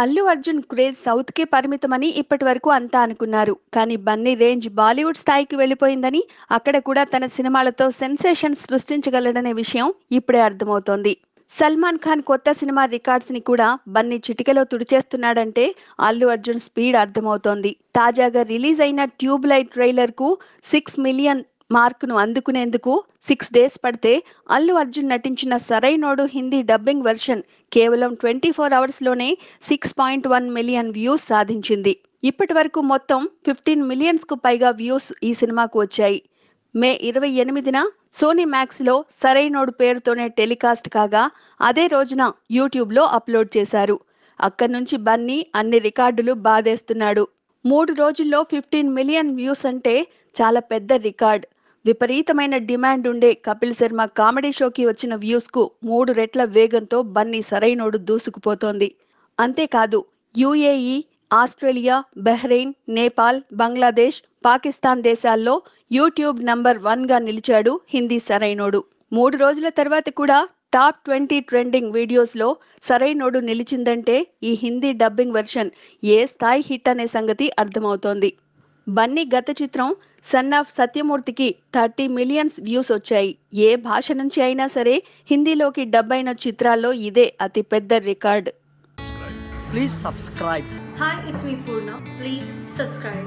Allu Arjun craze south కే పరిమితమని ఇప్పటి వరకు అంతా అనుకున్నారు. కానీ బన్నీ రేంజ్ బాలీవుడ్ స్థాయికి వెళ్లిపోయిందని, అక్కడ కూడా తన సినిమాలతో సెన్సేషన్ సృష్టించగలడనే విషయం ఇప్పుడే అర్థమవుతోంది. సల్మాన్ ఖాన్ కొత్త సినిమా రికార్డ్స్ ని కూడా బన్నీ చిటికెలో తుడిచేస్తున్నాడంటే అల్లు అర్జున్ స్పీడ్ అర్థమవుతోంది. తాజాగా రిలీజ్ అయిన ట్యూబ్ లైట్ ట్రైలర్ కు 6 మిలియన్ మార్కును అందుకునేందుకు 6 డేస్ పడితే అల్లు అర్జున్ నటించిన సరైనోడు హిందీ డబ్బింగ్ వెర్షన్ కేవలం 24 అవర్స్లోనే 6.1 మిలియన్ వ్యూస్ సాధించింది. ఇప్పటి వరకు మొత్తం 15 మిలియన్స్ కు పైగా వ్యూస్ ఈ సినిమాకు వచ్చాయి. మే 28న సోనీ మ్యాక్స్లో సరైనోడు పేరుతోనే టెలికాస్ట్ కాగా అదే రోజున యూట్యూబ్లో అప్లోడ్ చేశారు. అక్కడి నుంచి బన్నీ అన్ని రికార్డులు బాదేస్తున్నాడు. 3 రోజుల్లో 15 మిలియన్ వ్యూస్ అంటే చాలా పెద్ద రికార్డ్. విపరీతమైన డిమాండ్ ఉండే కపిల్ శర్మ కామెడీ షోకి వచ్చిన వ్యూస్ కు 3 రెట్ల వేగంతో బన్నీ సరైనోడు దూసుకుపోతోంది. అంతేకాదు UAE, Australia, Bahrain, Nepal, Bangladesh, Pakistan దేశాల్లో యూట్యూబ్ నంబర్ 1గా నిలిచాడు హిందీ సరైనోడు. 3 రోజుల తర్వాత కూడా టాప్ 20 ట్రెండింగ్ వీడియోస్లో సరైనోడు నిలిచిందంటే ఈ హిందీ డబ్బింగ్ వెర్షన్ ఏ స్థాయి హిట్ అనే సంగతి అర్థమవుతోంది. బన్నీ గత చిత్రం సన్ ఆఫ్ సత్యమూర్తికి 30 మిలియన్స్ వ్యూస్ వచ్చాయి. ఏ భాష నుంచి అయినా సరే హిందీలోకి డబ్ అయిన చిత్రాల్లో ఇదే అతిపెద్ద record. Please subscribe. Hi, it's me Purna. Please subscribe.